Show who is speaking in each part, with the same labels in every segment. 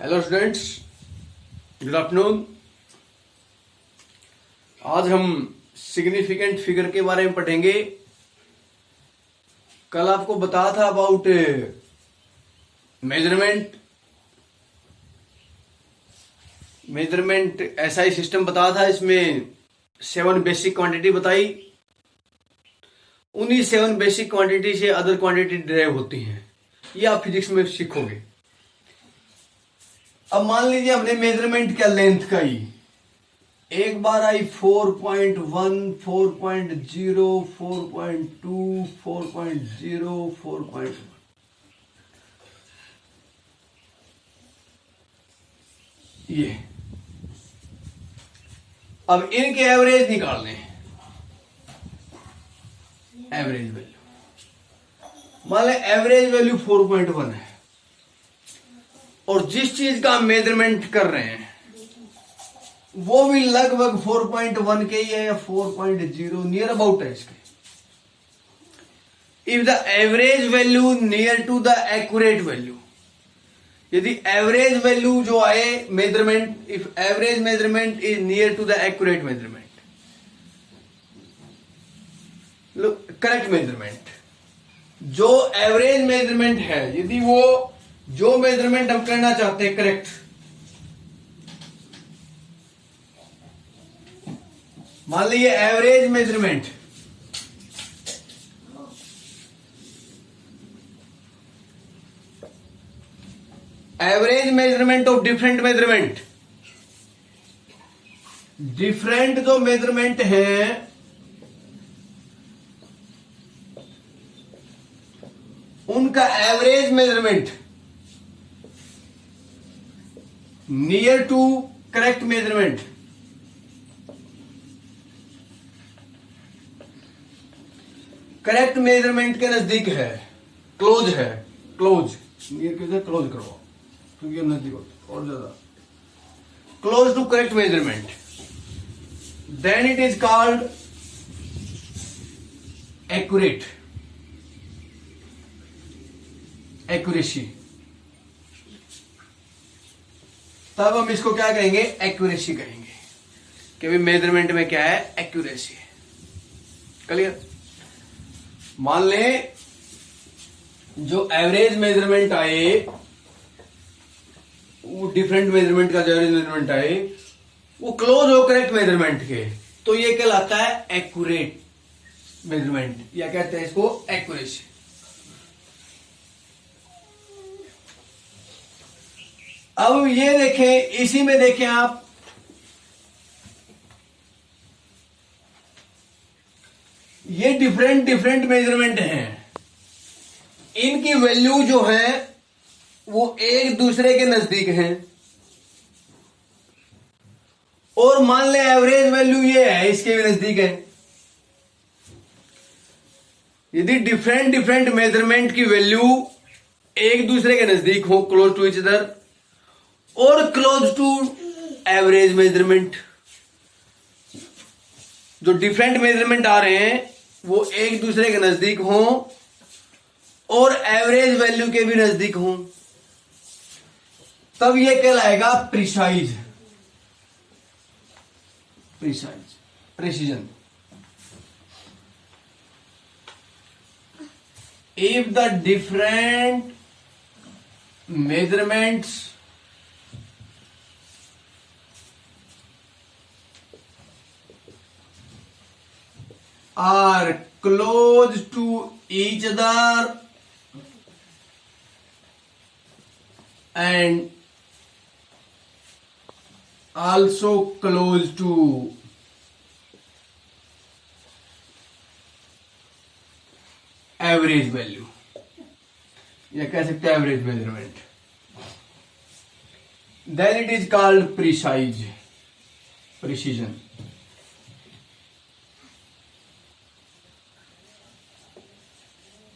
Speaker 1: Hello students, good afternoon. आज हम significant figure के बारे में पढ़ेंगे। कल आपको बताया था अबाउट मेजरमेंट ऐसा ही सिस्टम बताया था। इसमें 7 बेसिक क्वांटिटी बताई। उन्हीं 7 बेसिक क्वांटिटी से अदर क्वांटिटी डिराइव होती हैं। ये आप फिजिक्स में सीखोगे। अब मान लीजिए हमने मेजरमेंट किया लेंथ का ही। एक बार आई 4.1, 4.0, 4.2, 4.0, 4.1। ये अब इनके एवरेज निकाल लें। एवरेज वैल्यू मान लें एवरेज वैल्यू 4.1 है और जिस चीज का हम मेजरमेंट कर रहे हैं वो भी लगभग 4.1 के ही है या 4.0 नियर अबाउट है इसके। If the average value near to the accurate value, यदि एवरेज वैल्यू जो आए measurement, if average measurement is near to the accurate measurement, correct measurement, जो एवरेज मेजरमेंट है, यदि वो जो मेजरमेंट हम करना चाहते हैं करेक्ट, मान लीजिए एवरेज मेजरमेंट ऑफ डिफरेंट जो मेजरमेंट हैं उनका average measurement near to correct measurement, correct measurement के नजदीक है, क्लोज है, क्लोज नियर के क्लोज करवाओ क्योंकि नजदीक होता और ज्यादा close to correct measurement, then it is called accurate, accuracy. तब हम इसको क्या कहेंगे? एक्यूरेसी कहेंगे कि भाई मेजरमेंट में क्या है? एक्यूरेसी है। क्लियर? मान लें जो एवरेज मेजरमेंट आए, वो डिफरेंट मेजरमेंट का जो एवरेज मेजरमेंट आए वो क्लोज हो करेक्ट मेजरमेंट के, तो ये कहलाता है एक्यूरेट मेजरमेंट, या कहते हैं इसको एक्यूरेसी। अब ये देखें, इसी में देखें आप, ये डिफरेंट मेजरमेंट हैं। इनकी वैल्यू जो है वो एक दूसरे के नजदीक हैं। और मान ले एवरेज वैल्यू ये है, इसके भी नजदीक है। यदि डिफरेंट मेजरमेंट की वैल्यू एक दूसरे के नजदीक हो, क्लोज टू इच अदर, और क्लोज टू एवरेज मेजरमेंट, जो डिफरेंट मेजरमेंट आ रहे हैं वो एक दूसरे के नजदीक हों और एवरेज वैल्यू के भी नजदीक हों, तब ये कहलाएगा precise, precision. If the different measurements are close to each other and also close to average value, या कह सकते हैं average measurement, then it is called precise, precision।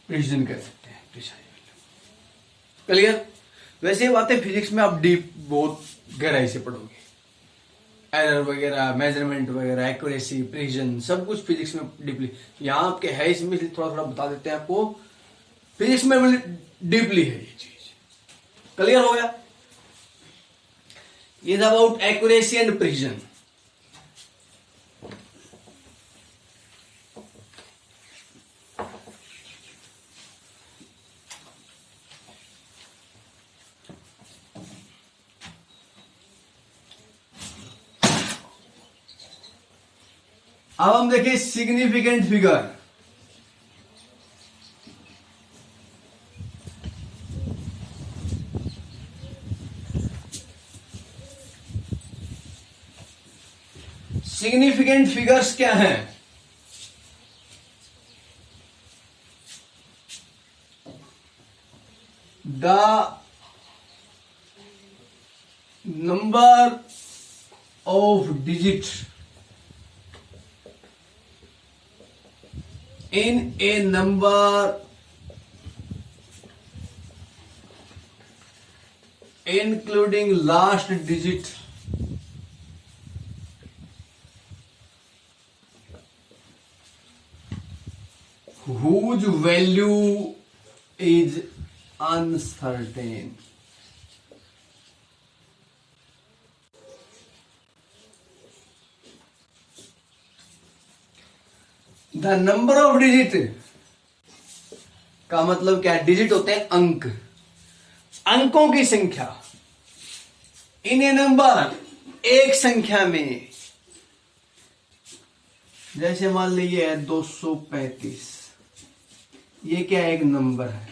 Speaker 1: Precision कह सकते हैं, प्रिसाइज। क्लियर? वैसे बातें फिजिक्स में आप डीप बहुत गहराई से पढ़ोगे। एरर वगैरह, मेजरमेंट वगैरह, एक्यूरेसी, प्रिसीजन, सब कुछ फिजिक्स में डीपली। यहां आपके है इसमें थोड़ा थोड़ा बता देते हैं आपको। फिजिक्स में डीपली है ये चीज। क्लियर हो गया? is about accuracy and precision. अब हम देखिए सिग्निफिकेंट फिगर। सिग्निफिकेंट फिगर्स क्या हैं? The number of digit in a number including last digit whose value is uncertain. The number of digit का मतलब क्या है? डिजिट होते हैं अंक, अंकों की संख्या। इन ए नंबर, एक संख्या में, जैसे मान लीजिए है 235, ये क्या है? एक नंबर है।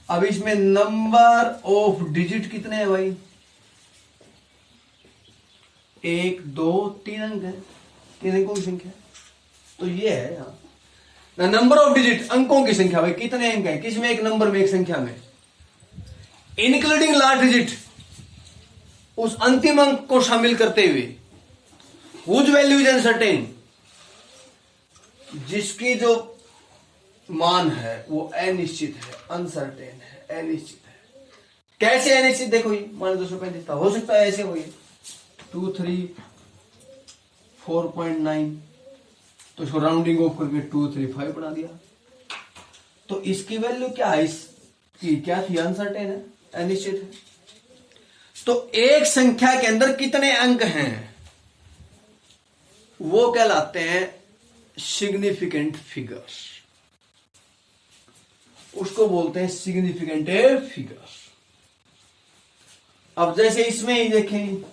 Speaker 1: अब इसमें नंबर ऑफ डिजिट कितने हैं भाई? 1 2 3 अंक है, 3 अंकों की संख्या। तो ये है यहां नंबर ऑफ डिजिट, अंकों की संख्या। भाई कितने अंक हैं किसमें? एक नंबर में, एक संख्या में, इंक्लूडिंग लास्ट डिजिट, उस अंतिम अंक को शामिल करते हुए। हुज वैल्यू इज अनसर्टेन, जिसकी जो मान है वो अनिश्चित है, अनसर्टेन है, अनिश्चित है। कैसे अनिश्चित? देखो ये मान 235 था, हो सकता है ऐसे हो 2 3 4.9, तो इसको राउंडिंग ऑफ करके 2 3 5 बना दिया। तो इसकी वैल्यू क्या है? इसकी क्या थी? अनसर्टेन है, अनिश्चित है। तो एक संख्या के अंदर कितने अंक हैं वो कहलाते हैं सिग्निफिकेंट फिगर्स, उसको बोलते हैं सिग्निफिकेंट फिगर्स। अब जैसे इसमें ही देखें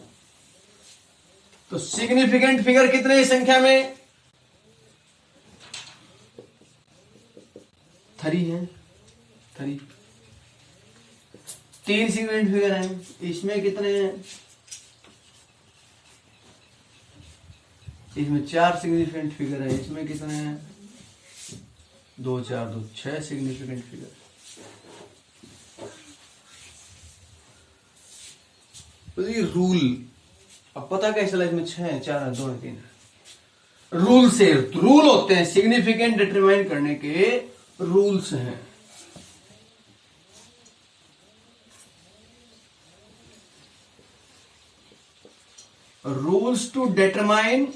Speaker 1: तो सिग्निफिकेंट फिगर कितने संख्या में? 3 है, 3 सिग्निफिकेंट फिगर हैं। इसमें कितने हैं? इसमें 4 सिग्निफिकेंट फिगर है। इसमें कितने हैं? 2 4 2 6 सिग्निफिकेंट फिगर। तो ये रूल अब पता कैसे चला? इसमें 6 है, 4 है, 2 है, 3 है। रूल से, रूल होते हैं सिग्निफिकेंट डिटरमाइन करने के, रूल्स हैं। Rules to determine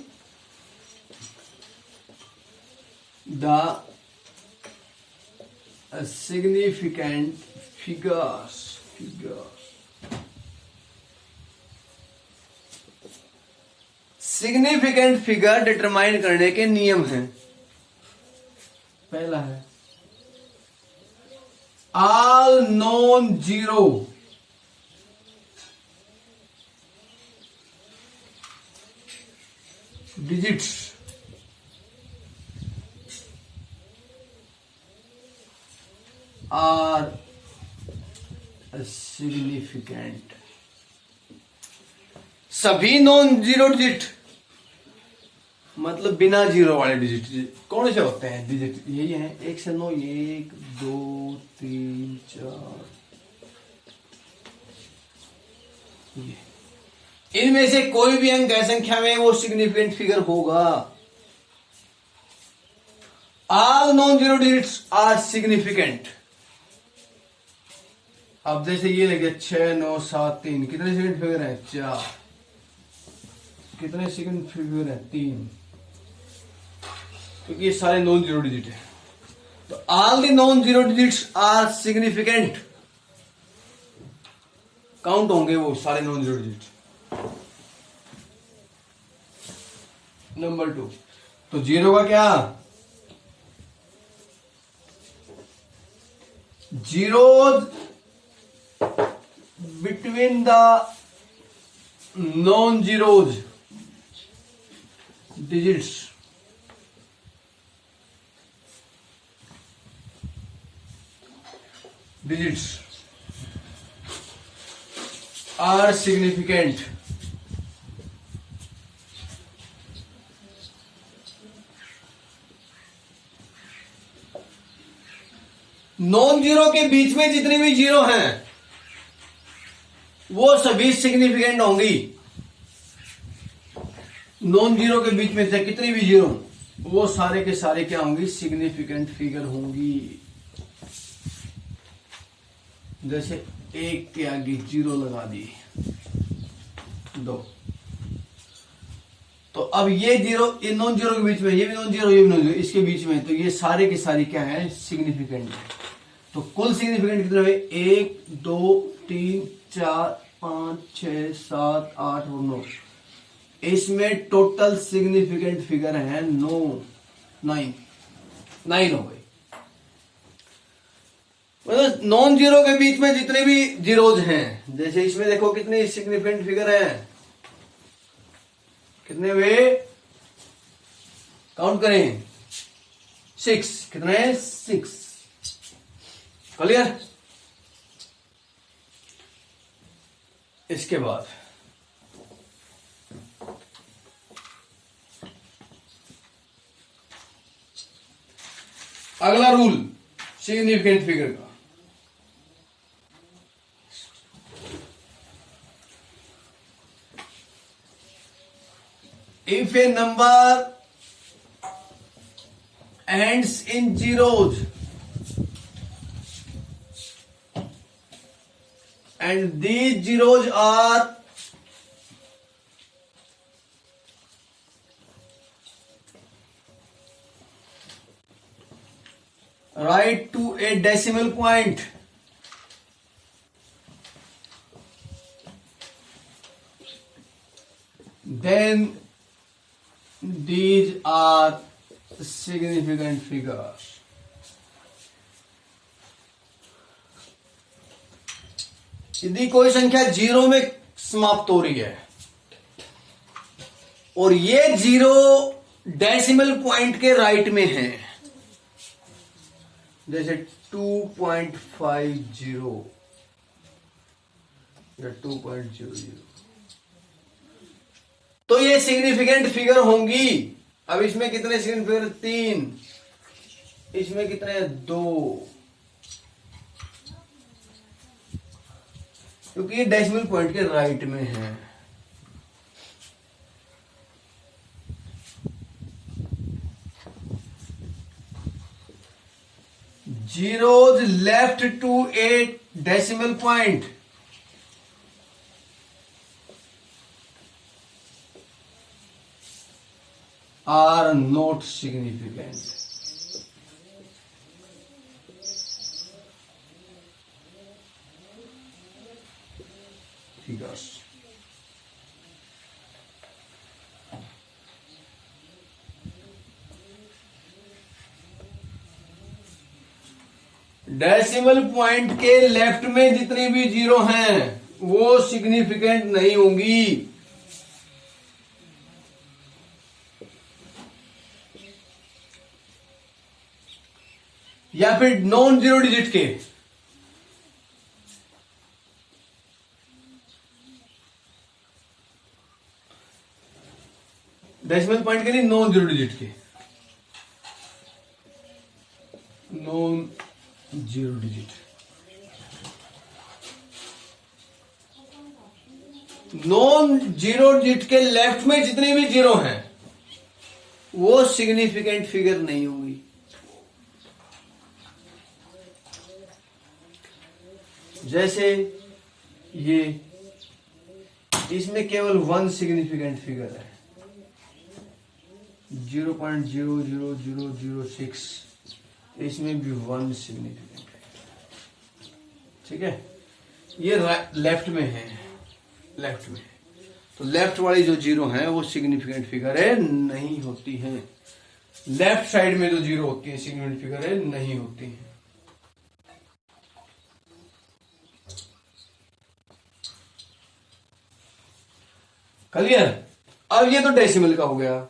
Speaker 1: the significant figures. Significant figure determine करने के नियम हैं। पहला है all non zero digits are significant. सभी नॉन जीरो डिजिट मतलब बिना जीरो वाले डिजिट कौन से होते हैं? डिजिट यही है 1 से 9, 1 2 3 4। इनमें से कोई भी अंक है संख्या में वो सिग्निफिकेंट फिगर होगा। All non zero digits are significant. अब जैसे ये लगे 6 9 7 3, कितने सिग्निफिकेंट फिगर है? 4। कितने सिग्निफिकेंट फिगर है? 3, क्योंकि ये सारे नॉन जीरो डिजिट है। तो all the non zero digits are significant count होंगे वो सारे नॉन जीरो डिजिट। नंबर 2, तो जीरो का क्या, zeros between the non zeros digits are significant. Non zero के बीच में जितनी भी जीरो हैं वो सभी सिग्निफिकेंट होंगी। नॉन जीरो के बीच में से कितनी भी जीरो वो सारे के सारे क्या होंगी, सिग्निफिकेंट फिगर होंगी। जैसे एक के आगे जीरो लगा दी, 2, तो अब ये जीरो, ये नॉन जीरो के बीच में, ये भी नॉन जीरो, ये भी नॉन जीरो, इसके बीच में, तो ये सारे के सारे क्या है, सिग्निफिकेंट है। तो कुल सिग्निफिकेंट कितने हुए, 1 2 3 4 5 6 7 8 और 9। इसमें टोटल सिग्निफिकेंट फिगर है 9 हो गए। मतलब नॉन जीरो के बीच में जितने भी जीरोज हैं, जैसे इसमें देखो कितने सिग्निफिकेंट फिगर है, कितने हुए, काउंट करें, 6, कितने, 6। क्लियर। इसके बाद अगला रूल सिग्निफिकेंट फिगर का, if a number ends in zeros and these zeros are right to a decimal point, then these are significant figures. यदि कोई संख्या जीरो में समाप्त हो रही है और ये जीरो डेसिमल पॉइंट के राइट में है, जैसे 2.50 या 2.00, तो ये सिग्निफिकेंट फिगर होंगी। अब इसमें कितने सिग्निफिकेंट, 3, इसमें कितने, 2, क्योंकि ये डेसिमल पॉइंट के राइट में है। Zeros left to a decimal point are not significant. Figures. Decimal point के लेफ्ट में जितनी भी जीरो हैं वो सिग्निफिकेंट नहीं होंगी। या फिर नॉन जीरो डिजिट के, डेसिमल पॉइंट के लिए नॉन जीरो डिजिट के, non zero digit, non zero digit के लेफ्ट में जितने भी जीरो हैं वो सिग्निफिकेंट फिगर नहीं होंगी। जैसे ये, इसमें केवल 1 सिग्निफिकेंट फिगर है, 0.00006, इसमें भी 1 सिग्निफिकेंट है। ठीक है, ये लेफ्ट में है, लेफ्ट में। तो लेफ्ट वाली जो जीरो है वो सिग्निफिकेंट फिगर है, नहीं होती है। लेफ्ट साइड में जो जीरो होती है सिग्निफिकेंट फिगर है, नहीं होती है। क्लियर? अब ये तो डेसिमल का हो गया।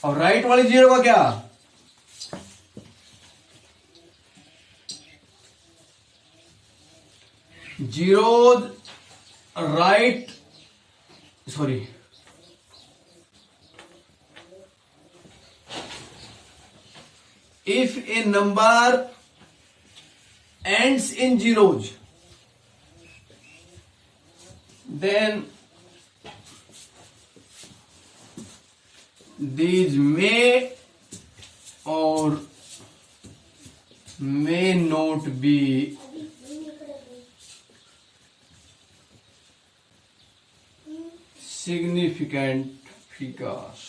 Speaker 1: और राइट वाली जीरो का क्या? Zero right, sorry, if a number ends in zeros, then these may or may not be significant figures.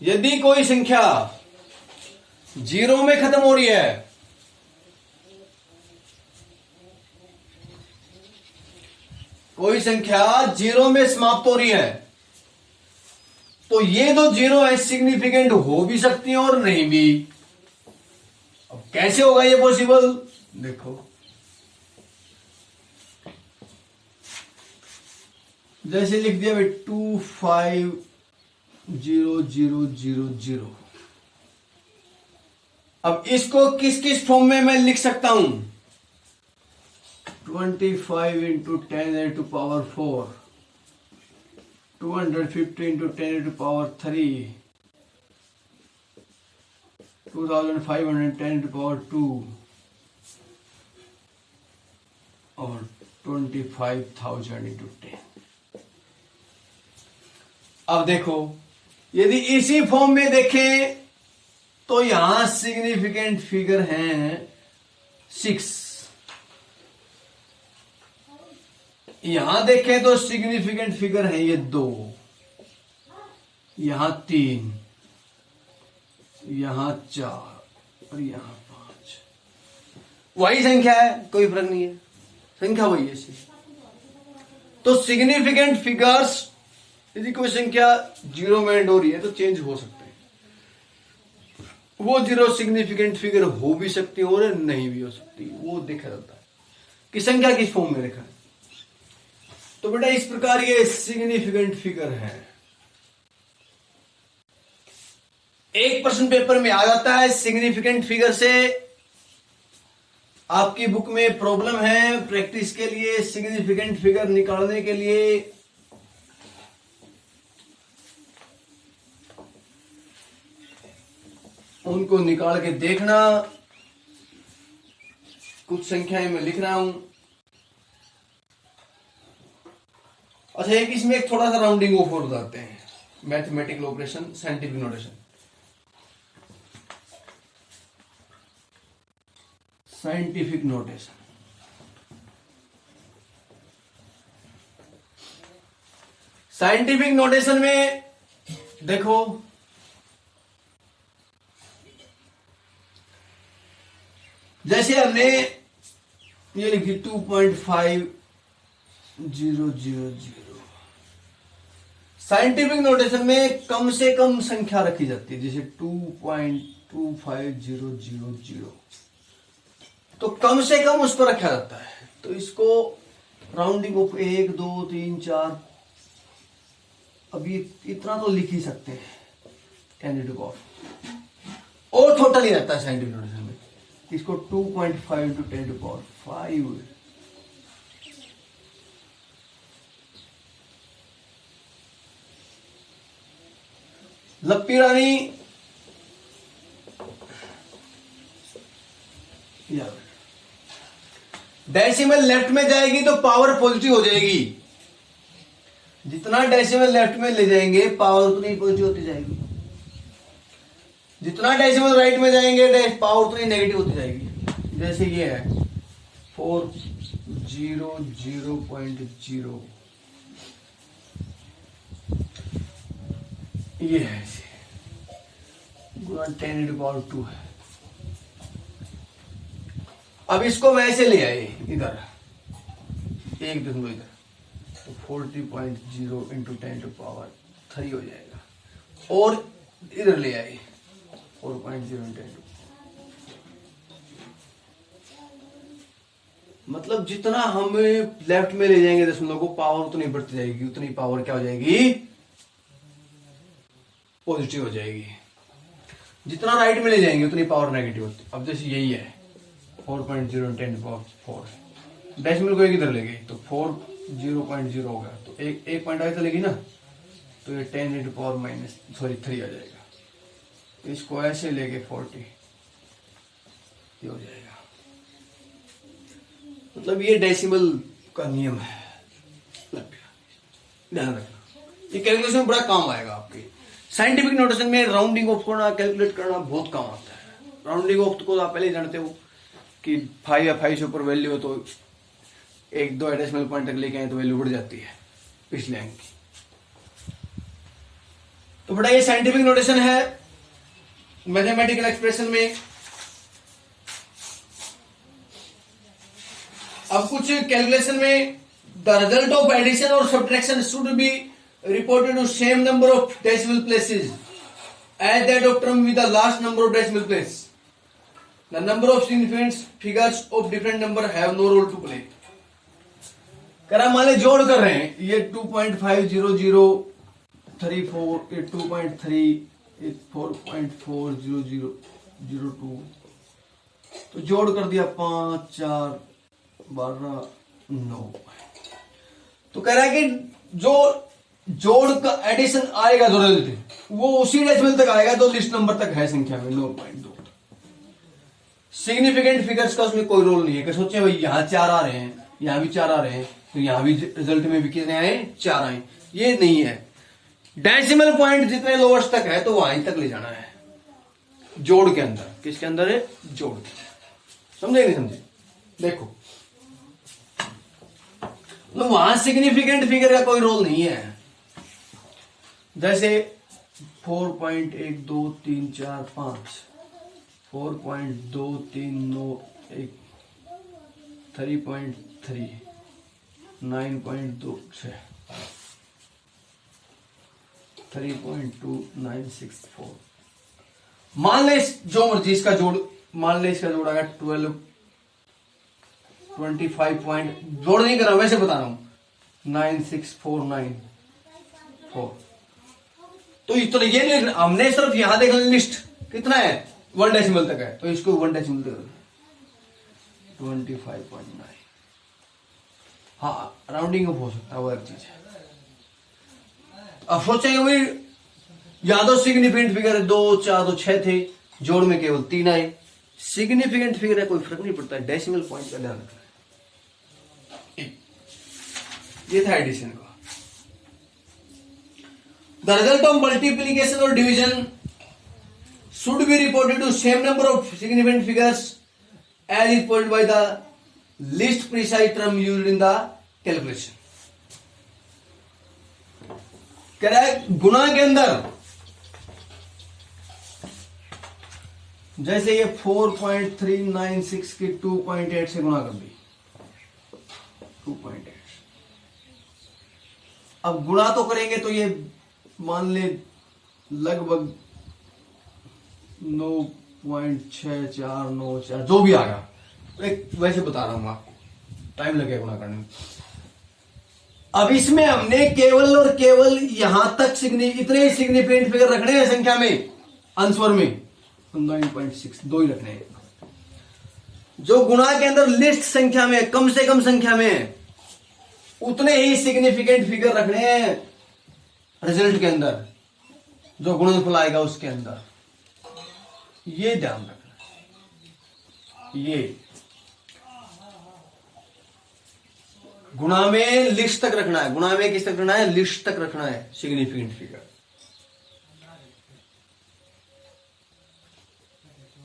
Speaker 1: यदि कोई संख्या जीरो में खत्म हो रही है, कोई संख्या जीरो में समाप्त हो रही है, तो ये दो जीरो है सिग्निफिकेंट हो भी सकती है और नहीं भी। अब कैसे होगा ये पॉसिबल? देखो, जैसे लिख दिया भाई 250000। अब इसको किस किस फॉर्म में मैं लिख सकता हूं? 25 इंटू 10⁻⁴, 250 इंटू 10⁻³ 2510⁻², और 25,000 इंटू 10। अब देखो, यदि इसी फॉर्म में देखें तो यहां सिग्निफिकेंट फिगर है 6, यहां देखें तो सिग्निफिकेंट फिगर है ये 2, यहां 3, यहां 4 और यहां 5। वही संख्या है, कोई फर्क नहीं है, संख्या वही है। तो सिग्निफिकेंट फिगर्स, यदि कोई संख्या जीरो में एंड हो रही है तो चेंज हो सकते हैं। वो जीरो सिग्निफिकेंट फिगर हो भी सकती है और नहीं भी हो सकती, वो देखा जाता है कि संख्या किस फॉर्म में रखा है। तो बेटा इस प्रकार ये सिग्निफिकेंट फिगर है। एक प्रश्न पेपर में आ जाता है सिग्निफिकेंट फिगर से। आपकी बुक में प्रॉब्लम है प्रैक्टिस के लिए, सिग्निफिकेंट फिगर निकालने के लिए उनको निकाल के देखना। कुछ संख्याएं मैं लिख रहा हूं। अच्छा, एक इसमें एक थोड़ा सा राउंडिंग ऑफ हो जाते हैं, mathematical operation, scientific notation. Scientific notation, scientific notation में देखो, जैसे हमने ये लिखी 2.5000। साइंटिफिक नोटेशन में कम से कम संख्या रखी जाती है, जैसे 2.25000, तो कम से कम उसको रखा जाता है। तो इसको राउंडिंग ऑफ 1 2 3 4, अभी इतना तो लिख ही सकते हैं 10⁻⁴, और छोटा नहीं रहता है साइंटिफिक नोटेशन में। इसको 2.5 × 10⁵ लप्पी रानी डेसिमल लेफ्ट में जाएगी तो पावर पॉजिटिव हो जाएगी। जितना डेसिमल लेफ्ट में ले जाएंगे पावर उतनी पॉजिटिव होती जाएगी। जितना डेसिमल राइट में जाएंगे पावर उतनी नेगेटिव होती जाएगी। जैसे ये है 400.0, ये है ऐसे गुणा 10⁻² है। अब इसको वैसे ले आए इधर, एक बिंदु इधर, तो 40.0 × 10⁻³ हो जाएगा, और इधर ले आए 4.0 × 10⁻²। मतलब जितना हम लेफ्ट में ले जाएंगे दशमलव को, पावर उतनी बढ़ती जाएगी, उतनी पावर क्या हो जाएगी, पॉजिटिव हो जाएगी। जितना राइट में ले जाएंगे उतनी पावर नेगेटिव होती है। अब जैसे यही है 4.0 × 10⁻⁴, डेसिमल को एक इधर ले गए तो 4 0.0 होगा, तो एक पॉइंट आगे चलेगी ना, तो ये 10⁻³ आ जाएगा। इसको ऐसे लेके 40 ये हो जाएगा। मतलब ये डेसिमल का नियम है, ध्यान रखना। ये कैलकुलेशन में बड़ा काम आएगा आपके। साइंटिफिक नोटेशन में राउंडिंग ऑफ करना, कैलकुलेट करना बहुत काम आता है। राउंडिंग ऑफ को आप पहले ही जानते हो कि 5 या 5 से ऊपर वैल्यू हो तो 1-2 डेसिमल पॉइंट तक लेके आए तो वैल्यू बढ़ जाती है पिछले अंक की। तो बड़ा ये साइंटिफिक नोटेशन है मैथमेटिकल एक्सप्रेशन में। अब कुछ कैलकुलेशन में द रिजल्ट ऑफ एडिशन और subtraction should be reported to same number of decimal places as that of term with the last number of decimal place. The number of significant figures of different number have no role to play. करा मान ले जोड़ कर रहे हैं, ये 2.50034, ये 2.3, ये 4.40002, तो जोड़ कर दिया 5 4 12 9। तो कह रहा है कि जो जोड़ का एडिशन आएगा जो रिजल्ट वो उसी डेसिमल तक आएगा जो लिस्ट नंबर तक है संख्या में 9.2। सिग्निफिकेंट फिगर्स का उसमें कोई रोल नहीं है कि सोचे भाई यहां 4 आ रहे हैं, यहां भी 4 आ रहे हैं, तो यहां भी रिजल्ट में भी कितने आए, 4 आए, ये नहीं है। डेसिमल पॉइंट जितने लोअर्स तक है तो वहीं तक ले जाना है जोड़ के अंदर। किसके अंदर है, जोड़ के। समझे नहीं समझे? देखो तो वहां सिग्निफिकेंट फिगर का कोई रोल नहीं है। जैसे 4.1234 4.2391 3.3 9.26 3.2964। मान ले जो मर्जी इसका जोड़, मान ले इसका जोड़ आएगा 25 पॉइंट, जोड़ नहीं कर रहा वैसे बता रहा हूं, 96494। तो इतना ये नहीं, हमने सिर्फ यहां देखा लिस्ट कितना है 1 डेसिमल तक है, तो इसको 1 डेसिमल तक 25.9। हाँ राउंडिंग अप हो सकता है, वो एक चीज है। अब सोचेंगे भाई यहां तो सिग्निफिकेंट फिगर है 2 4 तो 6 थे, जोड़ में केवल 3 आए। सिग्निफिकेंट फिगर है कोई फर्क नहीं पड़ता, डेसिमल पॉइंट का ध्यान रखना। ये था एडिशन का। द रिजल्ट ऑफ मल्टीप्लीकेशन और division should be reported to same number of significant figures as reported by the least precise term used in the calculation. कह रहा है गुणा के अंदर जैसे ये 4.396 की 2.8 से गुणा कर दी, 2.8। अब गुणा तो करेंगे तो ये मान ले लगभग 9.6494 जो भी आएगा, एक वैसे बता रहा हूं आपको, टाइम लगेगा गुणा करने में। अब इसमें हमने केवल और केवल यहां तक इतने सिग्निफिकेंट फिगर रखने हैं संख्या में, अंशवर में 9.6 दो ही रखने हैं। जो गुणा के अंदर लिस्ट संख्या में कम से कम संख्या में उतने ही सिग्निफिकेंट फिगर रखने हैं रिजल्ट के अंदर, जो गुणनफल आएगा उसके अंदर। ये ध्यान रखना। ये गुणा में लिस्ट तक रखना है, गुणा में किस तक रखना है, लिस्ट तक रखना है सिग्निफिकेंट फिगर।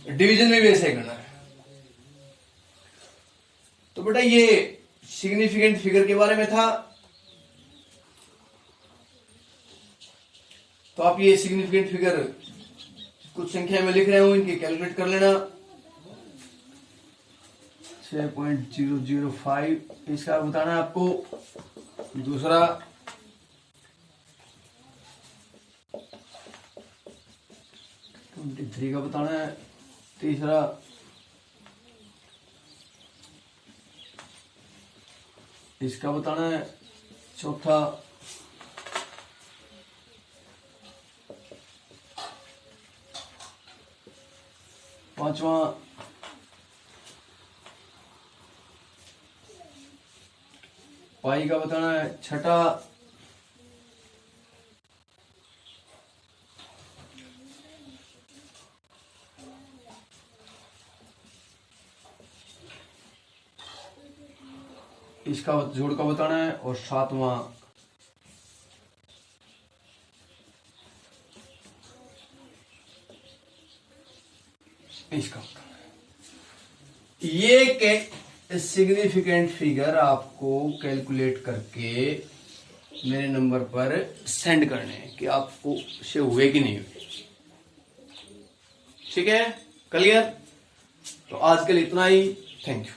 Speaker 1: डिवीजन में भी ऐसे करना है। तो बेटा ये सिग्निफिकेंट फिगर के बारे में था। तो आप ये सिग्निफिकेंट फिगर कुछ संख्या में लिख रहे हो, इनकी कैलकुलेट कर लेना। 6.005 इसका बताना है आपको। दूसरा 23 का बताना है। तीसरा इसका बताना है। चौथा पांचवा पाई का बताना है। छठा इसका जोड़ का बताना है। और सातवां इसका बताना है। ये सिग्निफिकेंट फिगर आपको कैलकुलेट करके मेरे नंबर पर सेंड करने हैं कि आपको से हुए कि नहीं हुए। ठीक है, क्लियर? तो आज के लिए इतना ही। Thank you.